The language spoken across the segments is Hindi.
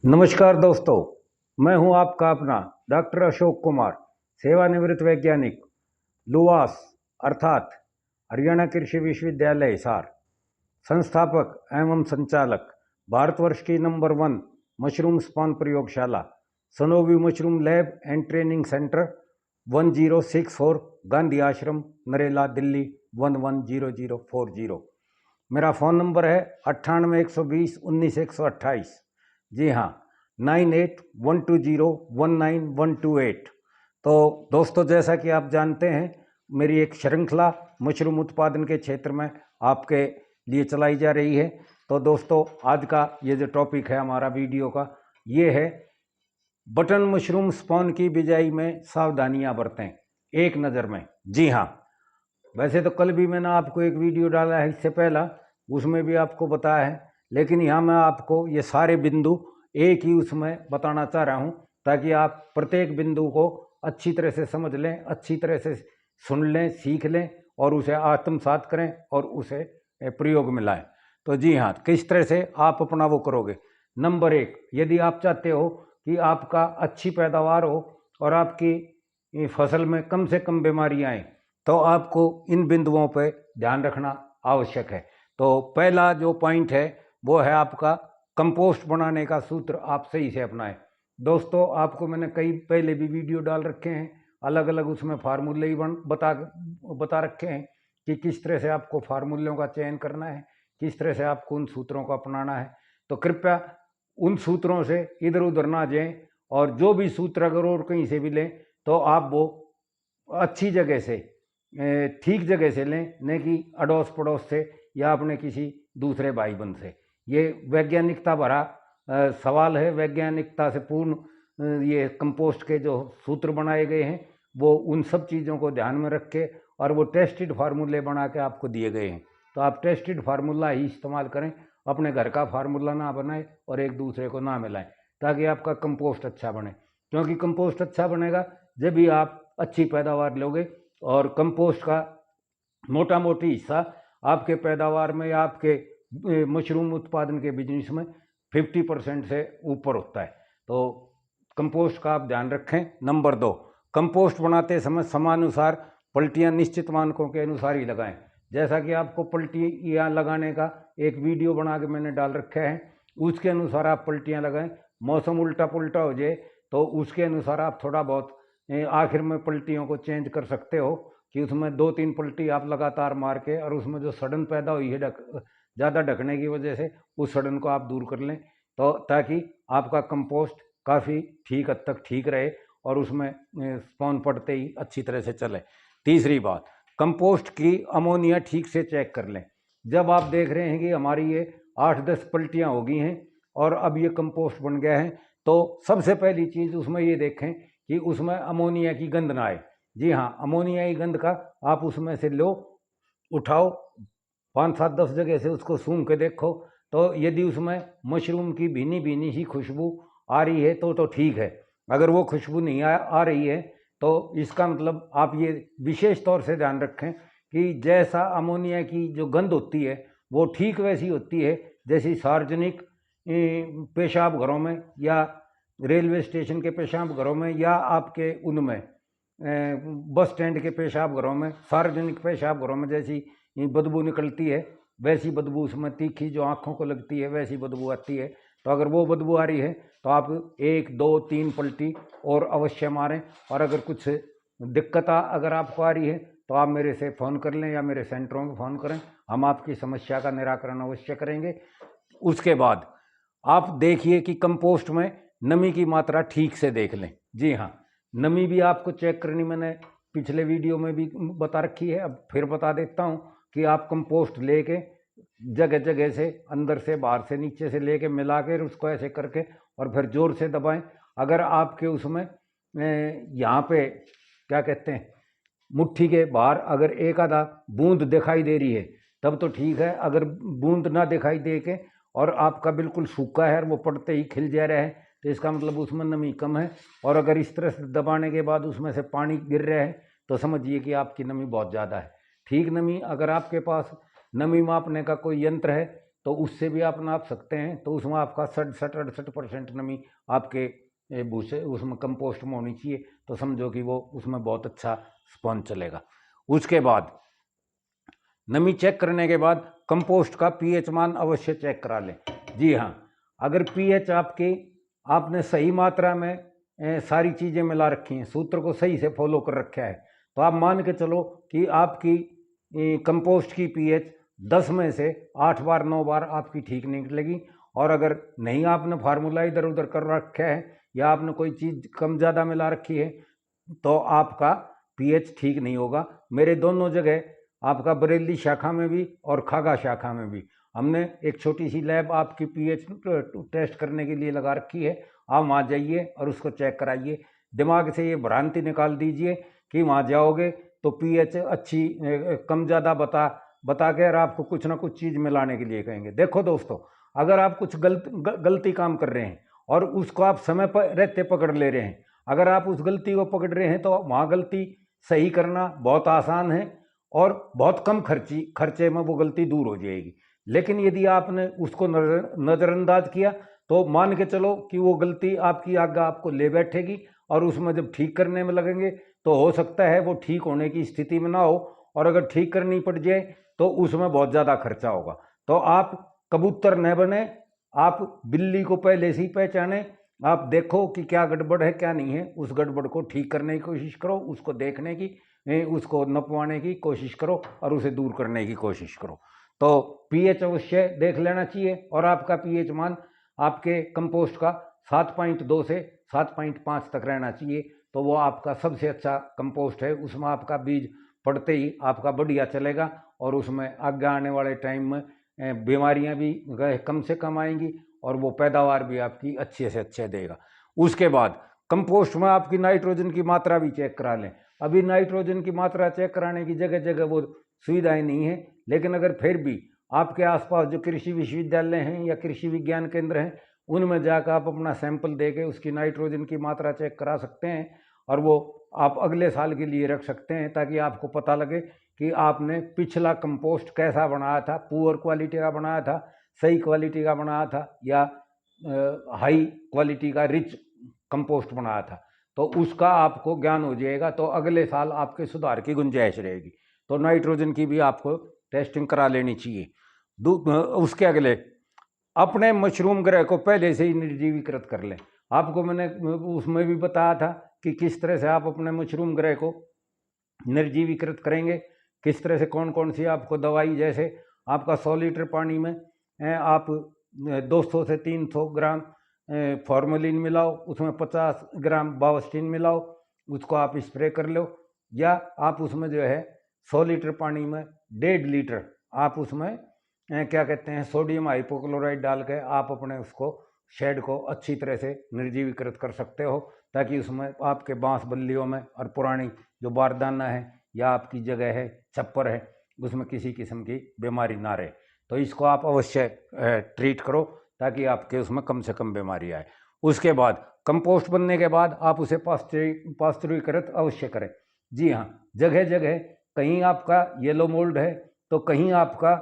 नमस्कार दोस्तों, मैं हूं आपका अपना डॉक्टर अशोक कुमार, सेवानिवृत्त वैज्ञानिक, लुवास अर्थात हरियाणा कृषि विश्वविद्यालय हिसार, संस्थापक एवं संचालक, भारतवर्ष की नंबर 1 मशरूम स्पॉन प्रयोगशाला, Sanovi mushroom lab and training centre, 1064 Gandhi Ashram, Narela, Delhi 110040। मेरा फ़ोन नंबर है 98 120 19 128। जी हाँ, 98 120 19128। तो दोस्तों, जैसा कि आप जानते हैं, मेरी एक श्रृंखला मशरूम उत्पादन के क्षेत्र में आपके लिए चलाई जा रही है। तो दोस्तों, आज का ये जो टॉपिक है हमारा वीडियो का, ये है बटन मशरूम स्पॉन की बिजाई में सावधानियां बरतें एक नज़र में। जी हाँ, वैसे तो कल भी मैंने आपको एक वीडियो डाला है इससे पहला, उसमें भी आपको बताया है, लेकिन यहाँ मैं आपको ये सारे बिंदु एक ही उसमें बताना चाह रहा हूँ, ताकि आप प्रत्येक बिंदु को अच्छी तरह से समझ लें, अच्छी तरह से सुन लें, सीख लें और उसे आत्मसात करें और उसे प्रयोग में लाएं। तो जी हाँ, किस तरह से आप अपना वो करोगे। नंबर 1, यदि आप चाहते हो कि आपका अच्छी पैदावार हो और आपकी फसल में कम से कम बीमारियाँ आएँ, तो आपको इन बिंदुओं पर ध्यान रखना आवश्यक है। तो पहला जो पॉइंट है वो है आपका कंपोस्ट बनाने का सूत्र आप सही से अपनाएं। दोस्तों, आपको मैंने कई पहले भी वीडियो डाल रखे हैं, अलग अलग उसमें फार्मूले ही बता रखे हैं कि किस तरह से आपको फार्मूलों का चयन करना है, किस तरह से आपको उन सूत्रों को अपनाना है। तो कृपया उन सूत्रों से इधर उधर ना जाएं, और जो भी सूत्र अगर और कहीं से भी लें तो आप वो अच्छी जगह से, ठीक जगह से लें, न कि अड़ोस पड़ोस से या अपने किसी दूसरे भाई बंधु से। ये वैज्ञानिकता भरा सवाल है, वैज्ञानिकता से पूर्ण ये कंपोस्ट के जो सूत्र बनाए गए हैं वो उन सब चीज़ों को ध्यान में रख के, और वो टेस्टेड फार्मूले बना के आपको दिए गए हैं। तो आप टेस्टेड फार्मूला ही इस्तेमाल करें, अपने घर का फार्मूला ना बनाएं और एक दूसरे को ना मिलाएं, ताकि आपका कंपोस्ट अच्छा बने। क्योंकि कंपोस्ट अच्छा बनेगा जब भी आप अच्छी पैदावार लोगे, और कंपोस्ट का मोटा मोटी हिस्सा आपके पैदावार में या आपके मशरूम उत्पादन के बिजनेस में 50% से ऊपर होता है। तो कंपोस्ट का आप ध्यान रखें। नंबर 2, कंपोस्ट बनाते समय समानुसार पलटियां निश्चित मानकों के अनुसार ही लगाएं। जैसा कि आपको पलटियां लगाने का एक वीडियो बना के मैंने डाल रखा है, उसके अनुसार आप पलटियां लगाएं। मौसम उल्टा पुल्टा हो जाए तो उसके अनुसार आप थोड़ा बहुत आखिर में पलटियों को चेंज कर सकते हो, कि उसमें 2-3 पलटी आप लगातार मार के, और उसमें जो सड़न पैदा हुई है ज़्यादा ढकने की वजह से, उस सड़न को आप दूर कर लें, तो ताकि आपका कंपोस्ट काफ़ी ठीक हद तक ठीक रहे और उसमें स्पॉन पड़ते ही अच्छी तरह से चले। तीसरी बात, कंपोस्ट की अमोनिया ठीक से चेक कर लें। जब आप देख रहे हैं कि हमारी ये 8-10 पलटियाँ हो गई हैं और अब ये कंपोस्ट बन गया है, तो सबसे पहली चीज़ उसमें ये देखें कि उसमें अमोनिया की गंध ना आए। जी हाँ, अमोनिया की गंध का आप उसमें से लो, उठाओ, 5-7-10 जगह से उसको सूंघ के देखो, तो यदि उसमें मशरूम की भीनी भीनी सी खुशबू आ रही है तो ठीक है। अगर वो खुशबू नहीं आ रही है तो इसका मतलब आप ये विशेष तौर से ध्यान रखें कि जैसा अमोनिया की जो गंध होती है वो ठीक वैसी होती है जैसी सार्वजनिक पेशाब घरों में, या रेलवे स्टेशन के पेशाब घरों में, या आपके उनमें बस स्टैंड के पेशाब घरों में, सार्वजनिक पेशाब घरों में जैसी बदबू निकलती है, वैसी बदबू उसमें तीखी जो आँखों को लगती है वैसी बदबू आती है। तो अगर वो बदबू आ रही है तो आप 1-2-3 पलटी और अवश्य मारें। और अगर कुछ दिक्कत अगर आपको आ रही है तो आप मेरे से फ़ोन कर लें या मेरे सेंटरों में फ़ोन करें, हम आपकी समस्या का निराकरण अवश्य करेंगे। उसके बाद आप देखिए कि कंपोस्ट में नमी की मात्रा ठीक से देख लें। जी हाँ, नमी भी आपको चेक करनी मैंने पिछले वीडियो में भी बता रखी है, अब फिर बता देता हूँ कि आप कंपोस्ट लेके जगह जगह से, अंदर से, बाहर से, नीचे से लेके मिला के उसको ऐसे करके और फिर ज़ोर से दबाएं। अगर आपके उसमें यहाँ पे क्या कहते हैं, मुट्ठी के बाहर अगर एक आधा बूंद दिखाई दे रही है तब तो ठीक है। अगर बूंद ना दिखाई दे के और आपका बिल्कुल सूखा है और वो पड़ते ही खिल जा रहा है तो इसका मतलब उसमें नमी कम है। और अगर इस तरह से दबाने के बाद उसमें से पानी गिर रहा है तो समझिए कि आपकी नमी बहुत ज़्यादा है। ठीक नमी, अगर आपके पास नमी मापने का कोई यंत्र है तो उससे भी आप नाप सकते हैं। तो उसमें आपका 67-68% नमी आपके भूसे उसमें कंपोस्ट में होनी चाहिए, तो समझो कि वो उसमें बहुत अच्छा स्पॉन्ज चलेगा। उसके बाद नमी चेक करने के बाद कंपोस्ट का पीएच मान अवश्य चेक करा लें। जी हाँ, अगर पीएच आपने सही मात्रा में सारी चीज़ें मिला रखी हैं, सूत्र को सही से फॉलो कर रखा है, तो आप मान के चलो कि आपकी कंपोस्ट की पीएच 10 में से 8 बार 9 बार आपकी ठीक निकलेगी। और अगर नहीं आपने फार्मूला इधर उधर कर रखा है या आपने कोई चीज़ कम ज़्यादा मिला रखी है, तो आपका पीएच ठीक नहीं होगा। मेरे दोनों जगह, आपका बरेली शाखा में भी और खागा शाखा में भी, हमने एक छोटी सी लैब आपकी पीएच टेस्ट करने के लिए लगा रखी है। आप वहाँ जाइए और उसको चेक कराइए। दिमाग से ये भ्रांति निकाल दीजिए कि वहाँ जाओगे तो पीएच अच्छी कम ज़्यादा बता के और आपको कुछ ना कुछ चीज़ मिलाने के लिए कहेंगे। देखो दोस्तों, अगर आप कुछ गलती काम कर रहे हैं और उसको आप समय पर रहते पकड़ ले रहे हैं, अगर आप उस गलती को पकड़ रहे हैं तो वहाँ गलती सही करना बहुत आसान है और बहुत कम खर्चे में वो गलती दूर हो जाएगी। लेकिन यदि आपने उसको नज़रअंदाज किया तो मान के चलो कि वो गलती आपकी आगे आपको ले बैठेगी और उसमें जब ठीक करने में लगेंगे तो हो सकता है वो ठीक होने की स्थिति में ना हो, और अगर ठीक करनी पड़ जाए तो उसमें बहुत ज़्यादा खर्चा होगा। तो आप कबूतर न बने, आप बिल्ली को पहले से ही पहचाने। आप देखो कि क्या गड़बड़ है क्या नहीं है, उस गड़बड़ को ठीक करने की कोशिश करो, उसको देखने की, उसको नपवाने की कोशिश करो और उसे दूर करने की कोशिश करो। तो पीएच अवश्य देख लेना चाहिए और आपका पीएच मान आपके कंपोस्ट का 7.2 से 7.5 तक रहना चाहिए। तो वो आपका सबसे अच्छा कंपोस्ट है। उसमें आपका बीज पड़ते ही आपका बढ़िया चलेगा और उसमें आगे आने वाले टाइम में बीमारियां भी कम से कम आएंगी और वो पैदावार भी आपकी अच्छे से अच्छे देगा। उसके बाद कंपोस्ट में आपकी नाइट्रोजन की मात्रा भी चेक करा लें। अभी नाइट्रोजन की मात्रा चेक कराने की जगह जगह वो सुविधाएं नहीं है, लेकिन अगर फिर भी आपके आसपास जो कृषि विश्वविद्यालय हैं या कृषि विज्ञान केंद्र हैं, उनमें जाकर आप अपना सैंपल दे के उसकी नाइट्रोजन की मात्रा चेक करा सकते हैं और वो आप अगले साल के लिए रख सकते हैं, ताकि आपको पता लगे कि आपने पिछला कंपोस्ट कैसा बनाया था, पुअर क्वालिटी का बनाया था, सही क्वालिटी का बनाया था या हाई क्वालिटी का रिच कंपोस्ट बनाया था। तो उसका आपको ज्ञान हो जाएगा, तो अगले साल आपके सुधार की गुंजाइश रहेगी। तो नाइट्रोजन की भी आपको टेस्टिंग करा लेनी चाहिए। उसके अगले, अपने मशरूम ग्रह को पहले से ही निर्जीवीकृत कर लें। आपको मैंने उसमें भी बताया था कि किस तरह से आप अपने मशरूम ग्रह को निर्जीवीकृत करेंगे, किस तरह से कौन कौन सी आपको दवाई, जैसे आपका 100 लीटर पानी में आप 200 से 300 ग्राम फॉर्मेलिन मिलाओ, उसमें 50 ग्राम बावस्टीन मिलाओ, उसको आप स्प्रे कर लो। या आप उसमें जो है 100 लीटर पानी में 1.5 लीटर आप उसमें क्या कहते हैं सोडियम हाइपोक्लोराइड डाल के आप अपने उसको शेड को अच्छी तरह से निर्जीवीकृत कर सकते हो, ताकि उसमें आपके बांस बल्लियों में और पुरानी जो बारदाना है या आपकी जगह है छप्पर है उसमें किसी किस्म की बीमारी ना रहे। तो इसको आप अवश्य ट्रीट करो ताकि आपके उसमें कम से कम बीमारी आए। उसके बाद कंपोस्ट बनने के बाद आप उसे पास्चुरीकृत अवश्य करें। जी हाँ, जगह जगह कहीं आपका येलो मोल्ड है तो कहीं आपका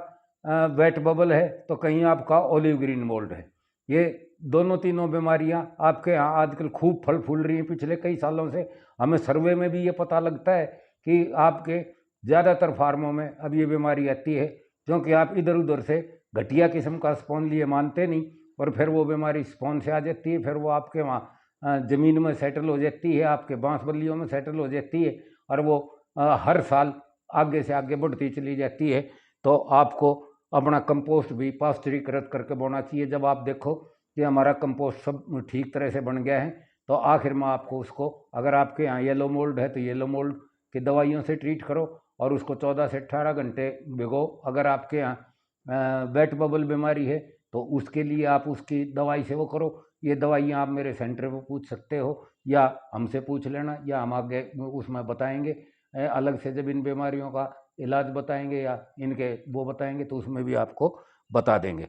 वेट बबल है तो कहीं आपका ऑलिव ग्रीन मोल्ड है। ये दोनों तीनों बीमारियां आपके यहाँ आजकल खूब फल फूल रही हैं पिछले कई सालों से। हमें सर्वे में भी ये पता लगता है कि आपके ज़्यादातर फार्मों में अब ये बीमारी आती है, क्योंकि आप इधर उधर से घटिया किस्म का स्पॉन लिए मानते नहीं और फिर वो बीमारी स्पॉन से आ जाती है, फिर वो आपके वहाँ ज़मीन में सेटल हो जाती है, आपके बांस बल्लियों में सेटल हो जाती है और वो हर साल आगे से आगे बढ़ती चली जाती है। तो आपको अपना कंपोस्ट भी पास्चुरीकृत करके बोना चाहिए। जब आप देखो कि हमारा कंपोस्ट सब ठीक तरह से बन गया है तो आखिर में आपको उसको, अगर आपके यहाँ येलो मोल्ड है तो येलो मोल्ड की दवाइयों से ट्रीट करो और उसको 14 से 18 घंटे भिगो। अगर आपके यहाँ वेट बबल बीमारी है तो उसके लिए आप उसकी दवाई से वो करो। ये दवाइयाँ आप मेरे सेंटर पर पूछ सकते हो या हमसे पूछ लेना, या हम आगे उसमें बताएंगे अलग से। जब इन बीमारियों का इलाज बताएंगे या इनके वो बताएंगे तो उसमें भी आपको बता देंगे।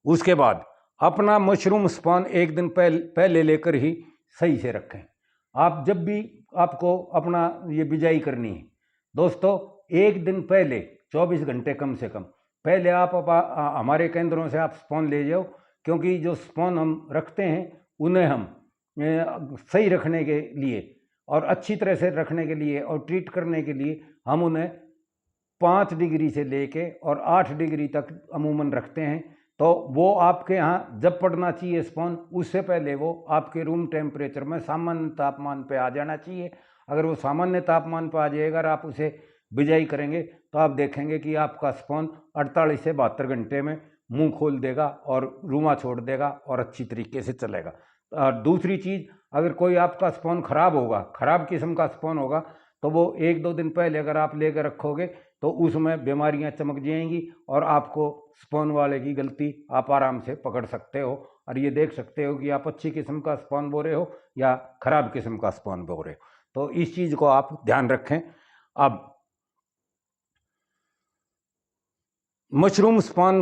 उसके बाद अपना मशरूम स्पॉन एक दिन पहले लेकर ही सही से रखें। आप जब भी आपको अपना ये बिजाई करनी है दोस्तों, एक दिन पहले 24 घंटे कम से कम पहले आप हमारे केंद्रों से आप स्पॉन ले जाओ, क्योंकि जो स्पॉन हम रखते हैं उन्हें हम सही रखने के लिए और अच्छी तरह से रखने के लिए और ट्रीट करने के लिए हम उन्हें 5 डिग्री से लेके और 8 डिग्री तक अमूमन रखते हैं। तो वो आपके यहाँ जब पड़ना चाहिए स्पॉन, उससे पहले वो आपके रूम टेम्परेचर में सामान्य तापमान पे आ जाना चाहिए। अगर वो सामान्य तापमान पर आ जाएगा और आप उसे बिजाई करेंगे तो आप देखेंगे कि आपका स्पॉन 48 से 72 घंटे में मुंह खोल देगा और रुआं छोड़ देगा और अच्छी तरीके से चलेगा। और दूसरी चीज़, अगर कोई आपका स्पॉन ख़राब होगा, ख़राब किस्म का स्पॉन होगा, तो वो 1-2 दिन पहले अगर आप लेकर रखोगे तो उसमें बीमारियां चमक जाएंगी और आपको स्पॉन वाले की गलती आप आराम से पकड़ सकते हो और ये देख सकते हो कि आप अच्छी किस्म का स्पॉन बो रहे हो या ख़राब किस्म का स्पॉन बो रहे हो। तो इस चीज़ को आप ध्यान रखें। अब मशरूम स्पॉन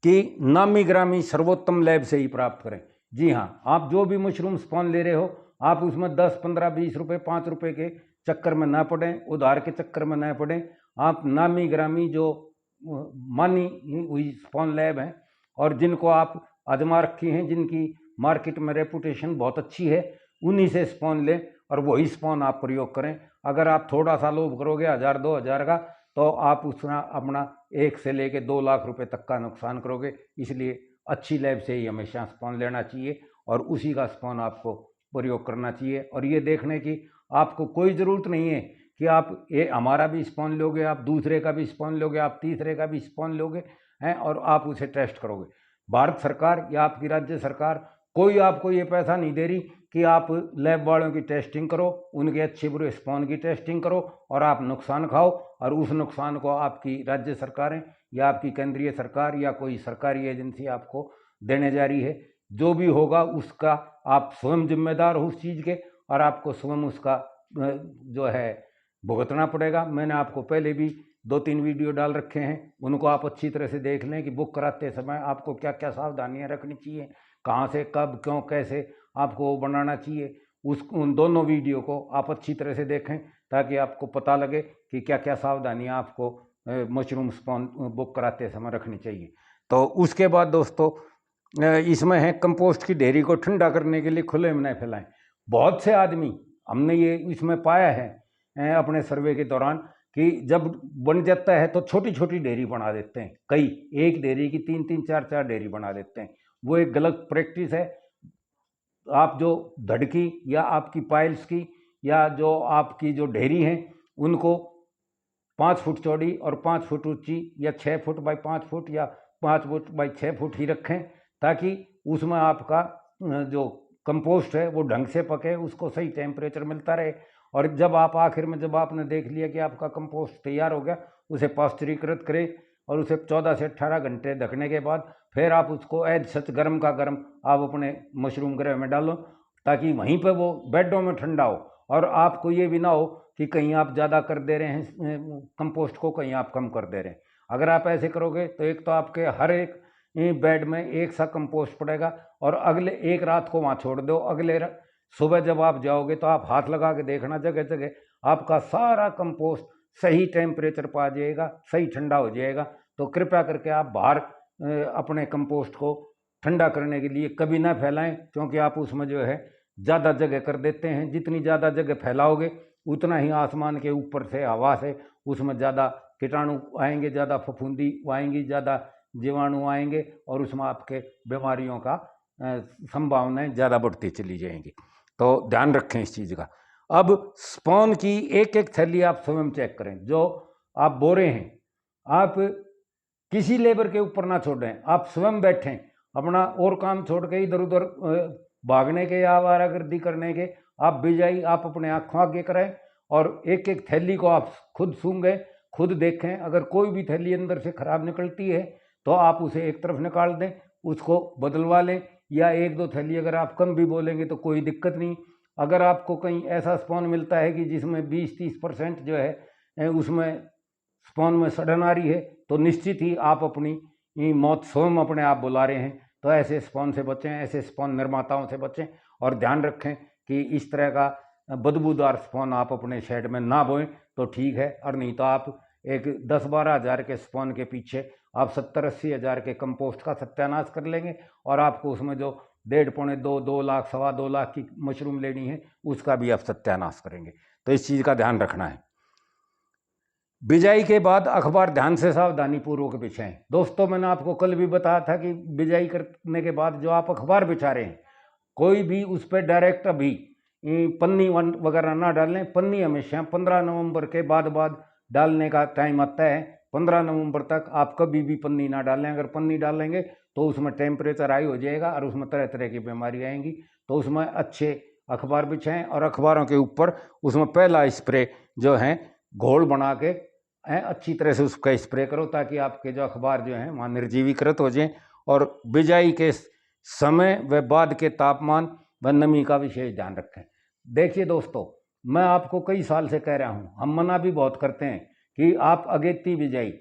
की नामी ग्रामी सर्वोत्तम लैब से ही प्राप्त करें। जी हाँ, आप जो भी मशरूम स्पॉन ले रहे हो आप उसमें 10, 15, 20 रुपये, 5 रुपये के चक्कर में ना पड़ें, उधार के चक्कर में ना पड़ें। आप नामी ग्रामी जो मानी हुई स्पॉन लैब हैं और जिनको आप आजमा रखी हैं, जिनकी मार्केट में रेपुटेशन बहुत अच्छी है, उन्हीं से स्पॉन लें और वही स्पॉन आप प्रयोग करें। अगर आप थोड़ा सा लोभ करोगे 1000-2000 का, तो आप उसमें अपना 1 से लेके 2 लाख रुपए तक का नुकसान करोगे। इसलिए अच्छी लैब से ही हमेशा स्पॉन लेना चाहिए और उसी का स्पॉन आपको प्रयोग करना चाहिए। और ये देखने की आपको कोई ज़रूरत नहीं है कि आप ये हमारा भी स्पॉन लोगे, आप दूसरे का भी स्पॉन लोगे, आप तीसरे का भी स्पॉन लोगे हैं और आप उसे टेस्ट करोगे। भारत सरकार या आपकी राज्य सरकार कोई आपको ये पैसा नहीं दे रही कि आप लैब वालों की टेस्टिंग करो, उनके अच्छे बुरे स्पॉन की टेस्टिंग करो और आप नुकसान खाओ और उस नुकसान को आपकी राज्य सरकारें या आपकी केंद्रीय सरकार या कोई सरकारी एजेंसी आपको देने जा रही है। जो भी होगा उसका आप स्वयं जिम्मेदार हो उस चीज़ के और आपको स्वयं उसका जो है भुगतना पड़ेगा। मैंने आपको पहले भी 2-3 वीडियो डाल रखे हैं, उनको आप अच्छी तरह से देख लें कि बुक कराते समय आपको क्या क्या सावधानियां रखनी चाहिए, कहाँ से कब क्यों कैसे आपको वो बनाना चाहिए। उन दोनों वीडियो को आप अच्छी तरह से देखें ताकि आपको पता लगे कि क्या क्या सावधानियां आपको मशरूम स्पॉन बुक कराते समय रखनी चाहिए। तो उसके बाद दोस्तों इसमें है कंपोस्ट की ढेरी को ठंडा करने के लिए खुले में न फैलाएं। बहुत से आदमी हमने ये इसमें पाया है अपने सर्वे के दौरान कि जब बन जाता है तो छोटी छोटी ढेरी बना देते हैं। कई एक ढेरी की 3-3, 4-4 ढेरी बना देते हैं। वो एक गलत प्रैक्टिस है। आप जो धड़की या आपकी पाइल्स की या जो आपकी जो ढेरी हैं उनको 5 फुट चौड़ी और 5 फुट ऊंची या 6 फुट बाई 5 फुट या 5 फुट बाई 6 फुट ही रखें ताकि उसमें आपका जो कंपोस्ट है वो ढंग से पके, उसको सही टेम्परेचर मिलता रहे। और जब आप आखिर में जब आपने देख लिया कि आपका कंपोस्ट तैयार हो गया, उसे पाश्चरीकृत करें और उसे 14 से 18 घंटे ढकने के बाद फिर आप उसको एज सच गर्म का गर्म आप अपने मशरूम गृह में डालो ताकि वहीं पे वो बेडों में ठंडा हो। और आपको ये भी ना हो कि कहीं आप ज़्यादा कर दे रहे हैं कंपोस्ट को, कहीं आप कम कर दे रहे हैं। अगर आप ऐसे करोगे तो एक तो आपके हर एक बेड में एक सा कंपोस्ट पड़ेगा और अगले एक रात को वहाँ छोड़ दो, अगले सुबह जब आप जाओगे तो आप हाथ लगा के देखना जगह जगह आपका सारा कंपोस्ट सही टेम्परेचर पर आ जाएगा, सही ठंडा हो जाएगा। तो कृपया करके आप बाहर अपने कंपोस्ट को ठंडा करने के लिए कभी ना फैलाएं, क्योंकि आप उसमें जो है ज़्यादा जगह कर देते हैं। जितनी ज़्यादा जगह फैलाओगे उतना ही आसमान के ऊपर से हवा से उसमें ज़्यादा कीटाणु आएंगे, ज़्यादा फफूंदी आएंगी, ज़्यादा जीवाणु आएंगे और उसमें आपके बीमारियों का संभावनाएं ज़्यादा बढ़ती चली जाएंगी। तो ध्यान रखें इस चीज़ का। अब स्पॉन की एक एक थैली आप स्वयं चेक करें। जो आप बो रहे हैं आप किसी लेबर के ऊपर ना छोड़ें, आप स्वयं बैठें, अपना और काम छोड़ के इधर उधर भागने के या आवारागर्दी करने के आप बिजाई आप अपने आँखों आगे करें और एक एक थैली को आप खुद सूंघें, खुद देखें। अगर कोई भी थैली अंदर से खराब निकलती है तो आप उसे एक तरफ निकाल दें, उसको बदलवा लें, या 1-2 थैली अगर आप कम भी बोलेंगे तो कोई दिक्कत नहीं। अगर आपको कहीं ऐसा स्पॉन मिलता है कि जिसमें 20-30% जो है उसमें स्पॉन में सड़न आ रही है तो निश्चित ही आप अपनी मौत स्वयं अपने आप बुला रहे हैं। तो ऐसे स्पॉन से बचें, ऐसे स्पॉन निर्माताओं से बचें और ध्यान रखें कि इस तरह का बदबूदार स्पॉन आप अपने शेड में ना बोएं तो ठीक है। और नहीं तो आप एक 10-12 हज़ार के स्पॉन के पीछे आप 70-80 हज़ार के कंपोस्ट का सत्यानाश कर लेंगे और आपको उसमें जो 1.5-2 लाख 2.25 लाख की मशरूम लेनी है उसका भी आप सत्यानाश करेंगे। तो इस चीज़ का ध्यान रखना है। बिजाई के बाद अखबार ध्यान से सावधानी पूर्वक बिछाएं। दोस्तों मैंने आपको कल भी बताया था कि बिजाई करने के बाद जो आप अखबार बिछा रहे हैं, कोई भी उस पर डायरेक्ट अभी पन्नी वगैरह ना डालें। पन्नी हमेशा 15 नवंबर के बाद डालने का टाइम आता है। 15 नवंबर तक आप कभी भी पन्नी ना डालें। अगर पन्नी डालेंगे तो उसमें टेम्परेचर हाई हो जाएगा और उसमें तरह तरह की बीमारी आएंगी। तो उसमें अच्छे अखबार बिछाएं और अखबारों के ऊपर उसमें पहला स्प्रे जो है घोल बना के अच्छी तरह से उसका स्प्रे करो, ताकि आपके जो अखबार जो हैं वहाँ निर्जीवीकृत हो जाएं। और बिजाई के समय व बाद के तापमान व नमी का विशेष ध्यान रखें। देखिए दोस्तों, मैं आपको कई साल से कह रहा हूँ, हम मना भी बहुत करते हैं कि आप अगेती बिजाई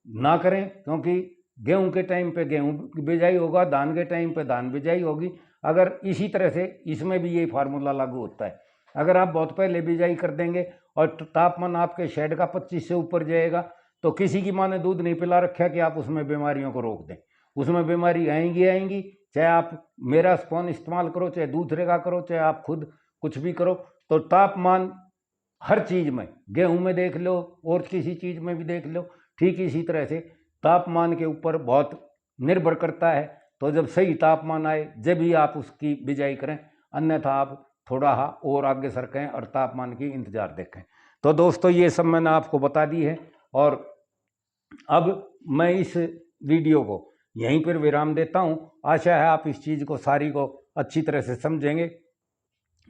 ना करें, क्योंकि गेहूं के टाइम पे गेहूं की बिजाई होगा, धान के टाइम पे धान बिजाई होगी। अगर इसी तरह से इसमें भी यही फार्मूला लागू होता है। अगर आप बहुत पहले बिजाई कर देंगे और तापमान आपके शेड का 25 से ऊपर जाएगा, तो किसी की माँ ने दूध नहीं पिला रखा कि आप उसमें बीमारियों को रोक दें। उसमें बीमारी आएंगी, चाहे आप मेरा स्पॉन इस्तेमाल करो, चाहे दूसरे का करो, चाहे आप खुद कुछ भी करो। तो तापमान हर चीज़ में, गेहूं में देख लो और किसी चीज़ में भी देख लो, ठीक इसी तरह से तापमान के ऊपर बहुत निर्भर करता है। तो जब सही तापमान आए जब ही आप उसकी बिजाई करें, अन्यथा आप थोड़ा और आगे सरकें और तापमान की इंतज़ार देखें। तो दोस्तों ये सब मैंने आपको बता दी है और अब मैं इस वीडियो को यहीं पर विराम देता हूँ। आशा है आप इस चीज़ को सारी को अच्छी तरह से समझेंगे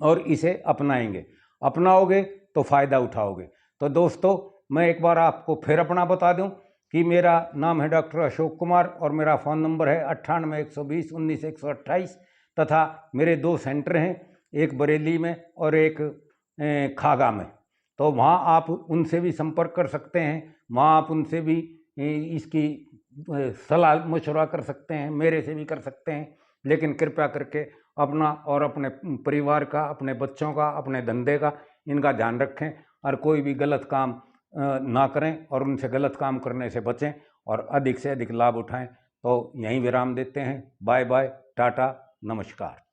और इसे अपनाएंगे। अपनाओगे तो फ़ायदा उठाओगे। तो दोस्तों मैं एक बार आपको फिर अपना बता दूं कि मेरा नाम है डॉक्टर अशोक कुमार और मेरा फ़ोन नंबर है 98-120-19-128 तथा मेरे 2 सेंटर हैं, एक बरेली में और एक खागा में। तो वहाँ आप उनसे भी संपर्क कर सकते हैं, वहाँ आप उनसे भी इसकी सलाह मशवरा कर सकते हैं, मेरे से भी कर सकते हैं। लेकिन कृपया करके अपना और अपने परिवार का, अपने बच्चों का, अपने धंधे का, इनका ध्यान रखें और कोई भी गलत काम ना करें और उनसे गलत काम करने से बचें और अधिक से अधिक लाभ उठाएं। तो यहीं विराम देते हैं। बाय बाय, टाटा, नमस्कार।